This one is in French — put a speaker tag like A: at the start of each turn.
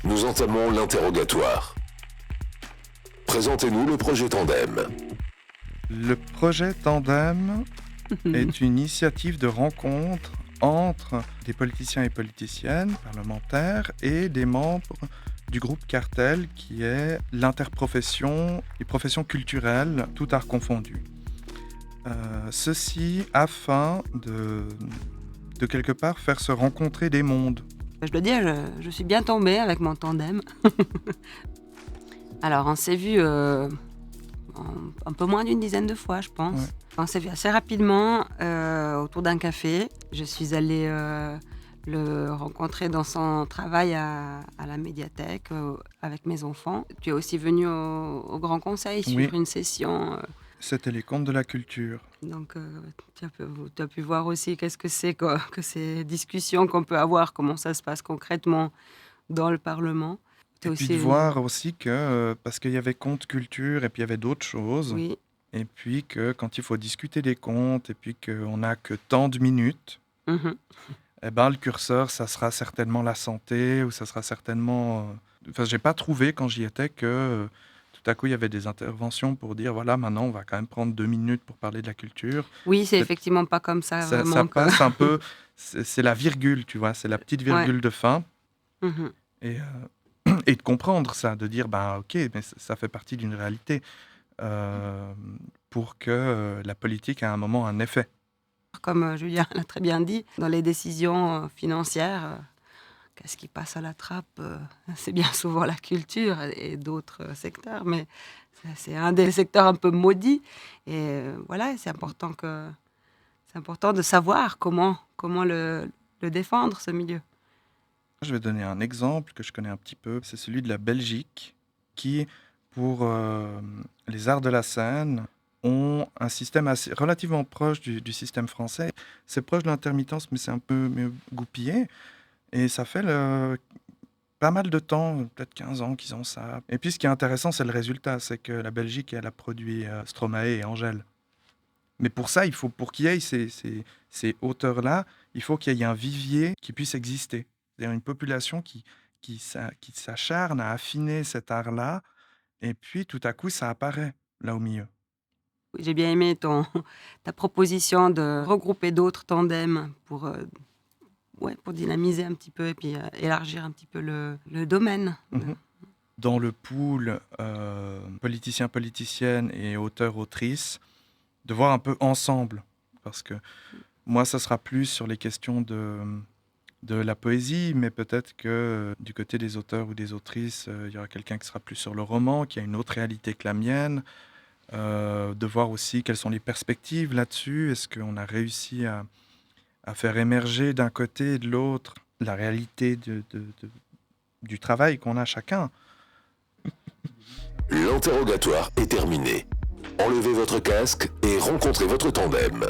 A: Nous entamons l'interrogatoire. Présentez-nous le projet Tandem.
B: Le projet Tandem est une initiative de rencontre entre des politiciens et politiciennes, parlementaires, et des membres du groupe Cartel, qui est l'interprofession des professions culturelles, tout art confondu. Ceci afin de quelque part faire se rencontrer des mondes.
C: Je dois dire, je suis bien tombée avec mon tandem. Alors, on s'est vu un peu moins d'une dizaine de fois, je pense. Ouais. On s'est vu assez rapidement autour d'un café. Je suis allée le rencontrer dans son travail à la médiathèque avec mes enfants. Tu es aussi venu au Grand Conseil suivre une session.
B: C'était les contes de la culture.
C: Donc, tu as pu voir aussi qu'est-ce que c'est que ces discussions qu'on peut avoir, comment ça se passe concrètement dans le Parlement.
B: Et puis de voir aussi que, parce qu'il y avait contes culture et puis il y avait d'autres choses,
C: oui.
B: Et puis que quand il faut discuter des contes et puis qu'on n'a que tant de minutes, eh ben, le curseur, ça sera certainement la santé ou ça sera certainement... Enfin, j'ai pas trouvé quand j'y étais que... Tout à coup, il y avait des interventions pour dire, voilà, maintenant, on va quand même prendre 2 minutes pour parler de la culture.
C: Oui, c'est effectivement pas comme ça.
B: Ça passe un peu, c'est la virgule, tu vois, c'est la petite virgule de fin. Et de comprendre ça, de dire, ben ok, mais ça fait partie d'une réalité pour que la politique ait à un moment un effet.
C: Comme Julien l'a très bien dit, dans les décisions financières... Qu'est-ce qui passe à la trappe? C'est bien souvent la culture et d'autres secteurs, mais c'est un des secteurs un peu maudits. Et voilà, c'est important de savoir comment le défendre, ce milieu.
B: Je vais donner un exemple que je connais un petit peu. C'est celui de la Belgique, qui, pour les arts de la scène, ont un système relativement proche du système français. C'est proche de l'intermittence, mais c'est un peu mieux goupillé. Et ça fait pas mal de temps, peut-être 15 ans qu'ils ont ça. Et puis ce qui est intéressant, c'est le résultat. C'est que la Belgique, elle a produit Stromae et Angèle. Mais pour ça, pour qu'il y ait ces auteurs-là, il faut qu'il y ait un vivier qui puisse exister. C'est-à-dire une population qui s'acharne à affiner cet art-là. Et puis tout à coup, ça apparaît là au milieu.
C: J'ai bien aimé ta proposition de regrouper d'autres tandems pour dynamiser un petit peu et puis élargir un petit peu le domaine.
B: Dans le pool politiciens-politiciennes et auteurs-autrices, de voir un peu ensemble. Parce que moi, ça sera plus sur les questions de la poésie, mais peut-être que du côté des auteurs ou des autrices, il y aura quelqu'un qui sera plus sur le roman, qui a une autre réalité que la mienne. De voir aussi quelles sont les perspectives là-dessus. Est-ce qu'on a réussi à faire émerger d'un côté et de l'autre la réalité du travail qu'on a chacun.
A: L'interrogatoire est terminé. Enlevez votre casque et rencontrez votre tandem.